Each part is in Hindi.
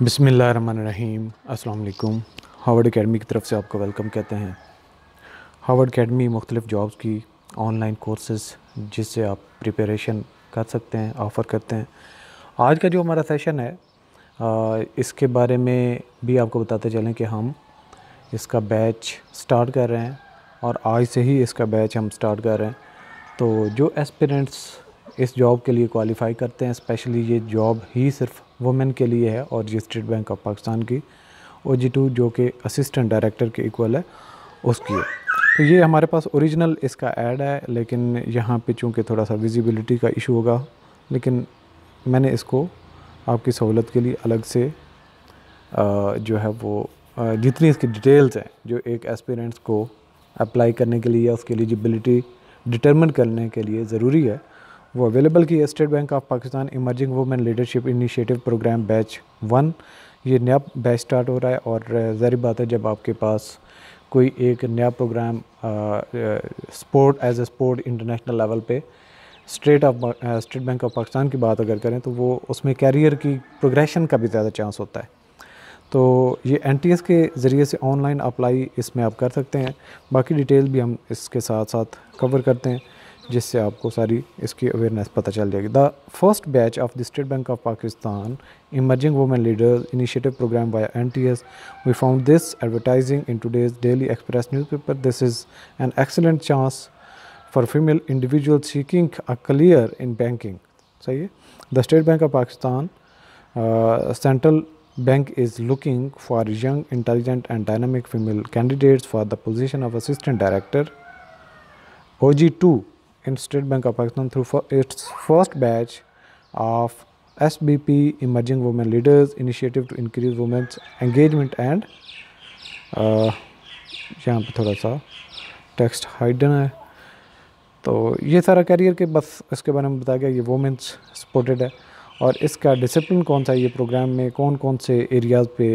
बिस्मिल्लाहिर्रहमानिर्रहीम। अस्सलाम वालेकुम। हार्वर्ड एकेडमी की तरफ से आपको वेलकम कहते हैं। हार्वर्ड एकेडमी मुख्तलिफ़ जॉब्स की ऑनलाइन कोर्सेज़ जिससे आप प्रिपरेशन कर सकते हैं ऑफ़र करते हैं। आज का जो हमारा सेशन है इसके बारे में भी आपको बताते चलें कि हम इसका बैच स्टार्ट कर रहे हैं और आज से ही इसका बैच हम स्टार्ट कर रहे हैं। तो जो एस्पिरेंट्स इस जॉब के लिए क्वालिफ़ाई करते हैं, स्पेशली ये जॉब ही सिर्फ वुमेन के लिए है और ये स्टेट बैंक ऑफ पाकिस्तान की OG2 जो कि असिस्टेंट डायरेक्टर के इक्वल है उसकी है। तो ये हमारे पास ओरिजिनल इसका ऐड है, लेकिन यहाँ पे चूँकि थोड़ा सा विजिबिलिटी का इशू होगा, लेकिन मैंने इसको आपकी सहूलत के लिए अलग से जो है वो जितनी इसकी डिटेल्स हैं जो एक एस्पिरेंट्स को अप्लाई करने के लिए उसकी एलिजिबिलिटी डिटरमिन करने के लिए ज़रूरी है वो अवेलेबल की है। State bank of Pakistan emerging women leadership initiative programme batch 1 ये नया बैच स्टार्ट हो रहा है। और ज़ाहिर बात है जब आपके पास कोई एक नया programme sport as a sport international level पे स्टेट बैंक ऑफ पाकिस्तान की बात अगर करें तो वो उसमें कैरियर की प्रोग्रेशन का भी ज़्यादा चांस होता है। तो ये NTS के ज़रिए से ऑनलाइन अप्लाई इसमें आप कर सकते हैं। बाकी डिटेल भी हम इसके साथ साथ कवर करते हैं जिससे आपको सारी इसकी अवेयरनेस पता चल जाएगी। The first batch of the state bank of Pakistan emerging women leaders initiative programme by NTS we found this advertising in today's daily express newspaper. This is an excellent chance for female individual seeking a career in banking. सही है। The state bank of Pakistan central Bank is looking for young, intelligent and dynamic female candidates for the position of Assistant Director OG2 in State Bank of Pakistan through its first batch of SBP Emerging Women Leaders Initiative to increase women's engagement and यहाँ पे थोड़ा सा टेक्स्ट हाइडन है। तो ये सारा करियर के बस इसके बारे में बताया गया। ये वुमेन्स सपोर्टेड है और इसका डिसिप्लिन कौन सा है, ये प्रोग्राम में कौन कौन से एरियाज़ पे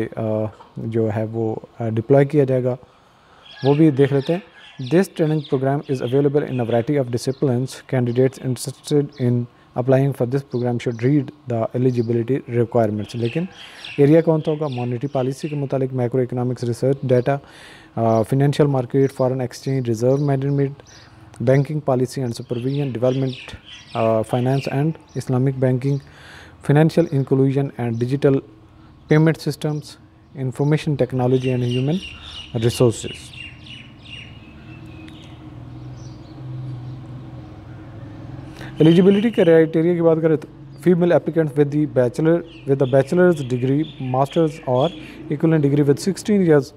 जो है वो डिप्लॉय किया जाएगा वो भी देख लेते हैं। This training programme is available in a variety of disciplines. Candidates interested in applying for this programme should read the eligibility requirements. लेकिन एरिया कौन सा होगा? मॉनेटरी पॉलिसी के मुतालिक, macro economics research data, financial market, foreign exchange, reserve management, banking policy and supervision, development finance and Islamic banking, financial inclusion and digital payment systems, information technology and human resources. Eligibility criteria की बात करें तो female applicants with a bachelor's degree, master's or equivalent degree with 16 years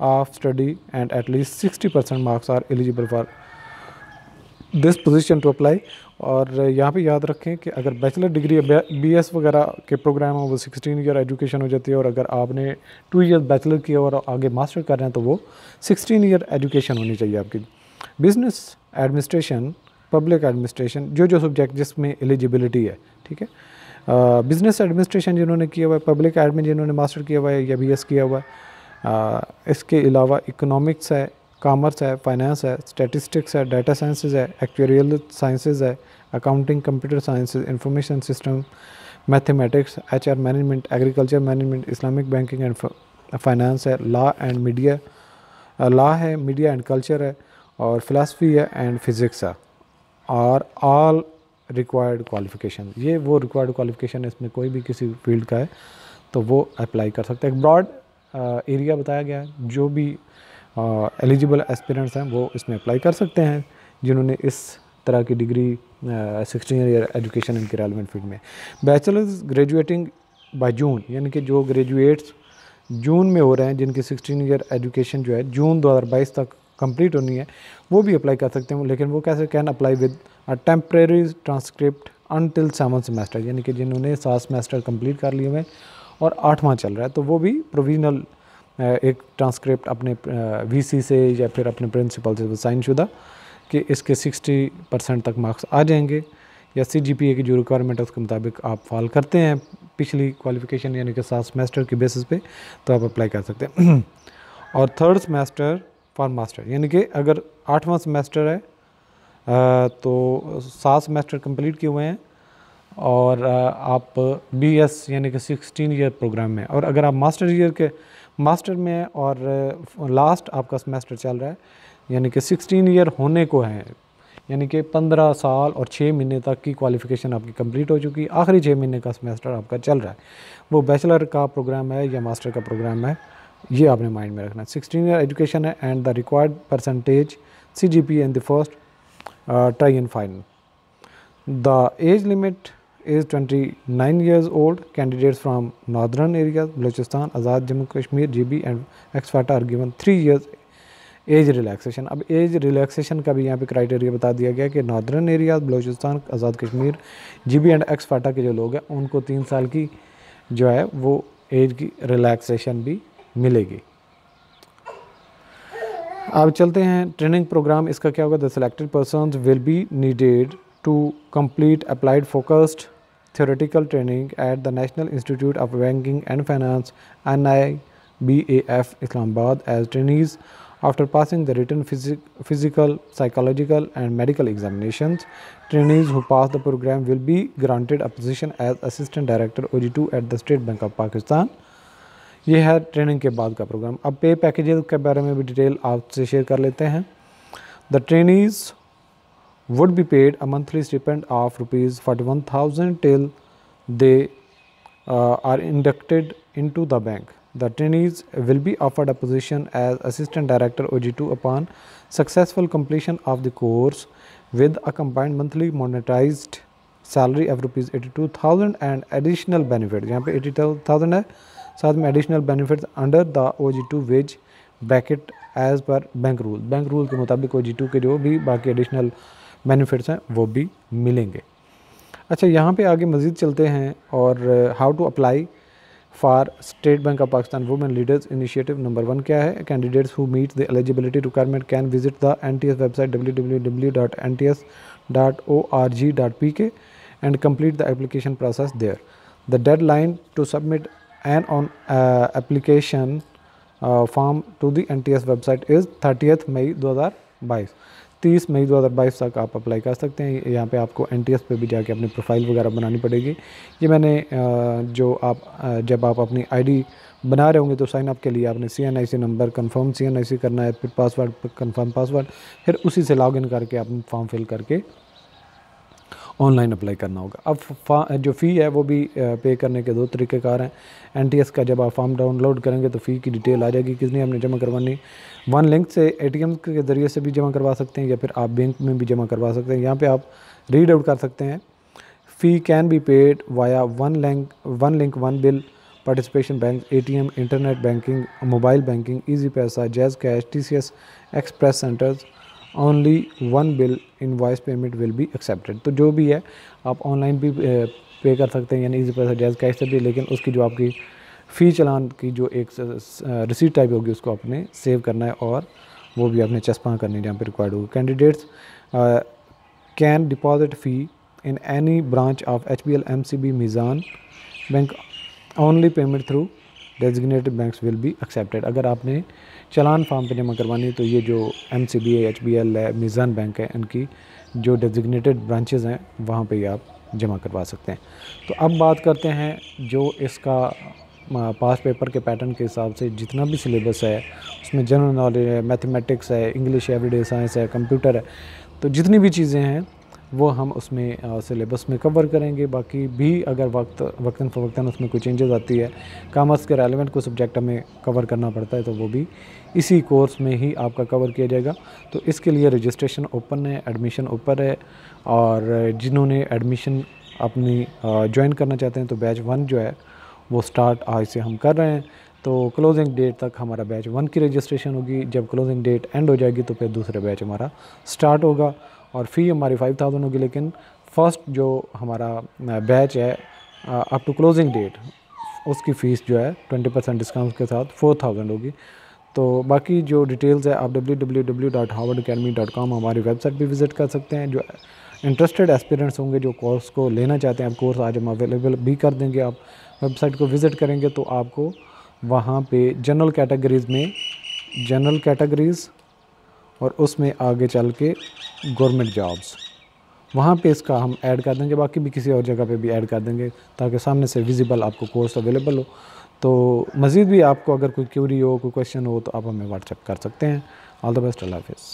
of study and at least 60% marks are eligible for this position to apply. और यहाँ पे याद रखें कि अगर बैचलर डिग्री या BS वगैरह के प्रोग्राम हो वो 16 ईयर एजुकेशन हो जाती है, और अगर आपने 2 ईयर बैचलर किया और आगे मास्टर कर रहे हैं तो वो 16 ईयर एजुकेशन होनी चाहिए आपकी। बिजनेस एडमिनिस्ट्रेशन, पब्लिक एडमिनिस्ट्रेशन, जो सब्जेक्ट जिसमें एलिजिबिलिटी है, ठीक है। बिजनेस एडमिनिस्ट्रेशन जिन्होंने किया हुआ है, पब्लिक एडमिन जिन्होंने मास्टर किया हुआ है या BS किया हुआ है, इसके अलावा इकोनॉमिक्स है, कॉमर्स है, फाइनेंस है, स्टैटिस्टिक्स है, डाटा साइंसेज है, एक्चुरियल साइंसेज है, accounting, computer sciences, information system, mathematics, HR management, agriculture management, Islamic banking and finance है, लॉ है, मीडिया एंड कल्चर है, और फिलासफी है एंड फिज़िक्स है। और ऑल रिक्वायर्ड क्वालिफ़िकेशन, ये वो रिक्वायर्ड क्वालिफ़िकेशन इसमें कोई भी किसी फील्ड का है तो वो अप्लाई कर सकते हैं। एक ब्रॉड एरिया बताया गया है, जो भी एलिजिबल एस्पिरेंट्स हैं वो इसमें अप्लाई कर सकते हैं जिन्होंने इस तरह की डिग्री 16 ईयर एजुकेशन इनके रेलेवेंट फील्ड में। बैचलर्स ग्रेजुएटिंग बाय जून, यानी कि जो ग्रेजुएट्स जून में हो रहे हैं जिनकी 16 ईयर एजुकेशन जो है जून 2022 तक कंप्लीट होनी है वो भी अप्लाई कर सकते हैं। लेकिन वो कैसे can apply with a temporary transcript until 7 semester, यानी कि जिन्होंने 7 सेमेस्टर कंप्लीट कर लिए हुए और 8वां चल रहा है तो वो भी प्रोविजनल एक ट्रांसक्रिप्ट अपने VC से या फिर अपने प्रिंसिपल से साइन शुदा कि इसके 60% तक मार्क्स आ जाएंगे, या CGPA की जो रिक्वायरमेंट है उसके मुताबिक आप फॉल करते हैं पिछली क्वालिफ़िकेशन यानी कि 7 सेमेस्टर की बेसिस पे तो आप अप्लाई कर सकते हैं। और 3rd सेमेस्टर फॉर मास्टर, यानी कि अगर 8वां सेमेस्टर है तो 7 सेमेस्टर कंप्लीट किए हुए हैं और आप BS यानी कि 16 ईयर प्रोग्राम में, और अगर आप मास्टर में हैं और लास्ट आपका सेमेस्टर चल रहा है यानी कि 16 ईयर होने को है, यानी कि 15 साल और 6 महीने तक की क्वालिफ़िकेशन आपकी कंप्लीट हो चुकी है, आखिरी 6 महीने का सेमेस्टर आपका चल रहा है, वो बैचलर का प्रोग्राम है या मास्टर का प्रोग्राम है, ये आपने माइंड में रखना है। 16 ईयर एजुकेशन है and the required percentage CGPA in the first try and final. The age limit is 29 years old. Candidates from northern areas, Balochistan, Azad, Jammu Kashmir, GB and ex-FATA are given 3 years age relaxation. अब एज रिलैक्सेशन का भी यहाँ पे क्राइटेरिया बता दिया गया कि northern areas, Balochistan, Azad Kashmir, GB and ex-FATA के जो लोग हैं उनको 3 साल की जो है वो एज की रिलैक्सेशन भी मिलेगी। अब चलते हैं ट्रेनिंग प्रोग्राम, इसका क्या होगा। The selected persons will be needed to complete applied focused theoretical training at the National Institute of Banking and Finance NIBAF Islamabad as trainees after passing the written physical, psychological and medical examinations. Trainees who pass the program will be granted a position as Assistant Director OG2 at the State Bank of Pakistan. ये है ट्रेनिंग के बाद का प्रोग्राम। अब पे पैकेजेस के बारे में भी डिटेल आपसे शेयर कर लेते हैं। The trainees would be paid a monthly stipend of rupees 41,000 till they are inducted into the bank. The trainees will be offered a position as Assistant Director OG2 upon successful completion of the course with a combined monthly monetized salary of rupees 82,000 and additional benefits। यहाँ पे 82,000 है, साथ में additional benefits under the OG2 wage bracket as per bank rule. Bank rule के मुताबिक OG2 के जो भी बाकी एडिशनल बेनिफिट्स हैं वो भी मिलेंगे। अच्छा, यहाँ पे आगे मज़ीद चलते हैं और how to apply for state bank of Pakistan women leaders initiative. Number 1 क्या है। Candidates who meet the eligibility requirement can visit the NTS website www.nts.org.pk and complete the application process there. The deadline to submit an on application form to the NTS website is 30 May 2022। 30 May 2022 तक आप अप्लाई कर सकते हैं। यहाँ पे आपको NTS पे भी जाके अपनी प्रोफाइल वगैरह बनानी पड़ेगी। ये मैंने जो आप जब आप अपनी ID बना रहे होंगे तो साइन अप के लिए आपने CNIC नंबर कंफर्म CNIC करना है, फिर पासवर्ड कंफर्म पासवर्ड, फिर उसी से लॉगिन करके अपनी फॉर्म फिल करके ऑनलाइन अप्लाई करना होगा। अब जो फ़ी है वो भी पे करने के 2 तरीक़ेकार हैं। NTS का जब आप फॉर्म डाउनलोड करेंगे तो फ़ी की डिटेल आ जाएगी, कितनी आपने जमा करवानी। 1 लिंक से ATM के ज़रिए से भी जमा करवा सकते हैं या फिर आप बैंक में भी जमा करवा सकते हैं। यहाँ पे आप रीड आउट कर सकते हैं। Fee can be paid via one link one bill participation bank, ATM, internet banking, mobile banking, easy paisa, Jazz Cash, TCS express centres. Only 1 bill invoice payment will be accepted. तो जो भी है आप ऑनलाइन भी पे कर सकते हैं, यानी ईजी पैसा, जैज़ कैश से भी, लेकिन उसकी जो आपकी फ़ी चलान की जो एक रिसीट टाइप होगी उसको आपने सेव करना है और वो भी आपने चस्पा करनी है जहाँ पे रिक्वायर्ड होगी। Candidates can deposit fee in any branch of HBL MCB Meezan bank, only payment through designated banks will be accepted. अगर आपने चलान फार्म पे जमा करवानी है तो ये जो MCB है, HBL है, मीज़ान बैंक है, इनकी जो डेजिग्नेटेड ब्रांचेज़ हैं वहाँ पे आप जमा करवा सकते हैं। तो अब बात करते हैं जो इसका पास पेपर के पैटर्न के हिसाब से जितना भी सिलेबस है उसमें जनरल नॉलेज है, मैथमेटिक्स है, इंग्लिश, एवरीडे साइंस है, कंप्यूटर है, तो जितनी भी चीज़ें हैं वो हम उसमें सिलेबस में कवर करेंगे। बाकी भी अगर वक्तन फ़वक्तन उसमें कोई चेंजेस आती है, कॉमर्स के रेलेवेंट कोई सब्जेक्ट हमें कवर करना पड़ता है तो वो भी इसी कोर्स में ही आपका कवर किया जाएगा। तो इसके लिए रजिस्ट्रेशन ओपन है, एडमिशन ओपन है, और जिन्होंने एडमिशन अपनी ज्वाइन करना चाहते हैं तो बैच 1 जो है वो स्टार्ट आज से हम कर रहे हैं। तो क्लोजिंग डेट तक हमारा बैच 1 की रजिस्ट्रेशन होगी। जब क्लोजिंग डेट एंड हो जाएगी तो फिर दूसरा बैच हमारा स्टार्ट होगा और फ़ी हमारी 5,000 होगी, लेकिन फ़र्स्ट जो हमारा बैच है अप टू क्लोजिंग डेट उसकी फ़ीस जो है 20% डिस्काउंट के साथ 4,000 होगी। तो बाकी जो डिटेल्स है आप www.harvardacademy.com हमारी वेबसाइट पे विज़िट कर सकते हैं। जो इंटरेस्टेड एस्पिरेंट्स होंगे जो कोर्स को लेना चाहते हैं, आप कोर्स आज हम अवेलेबल भी कर देंगे। आप वेबसाइट को विज़िट करेंगे तो आपको वहाँ पे जनरल कैटेगरीज़ और उसमें आगे चल के गवर्नमेंट जॉब्स वहाँ पे इसका हम ऐड कर देंगे, बाकी भी किसी और जगह पे भी ऐड कर देंगे ताकि सामने से विजिबल आपको कोर्स अवेलेबल हो। तो मज़ीद भी आपको अगर कोई क्यूरी हो, कोई क्वेश्चन हो, तो आप हमें व्हाट्सएप कर सकते हैं। ऑल द बेस्ट, अल्लाह हाफ़िज़।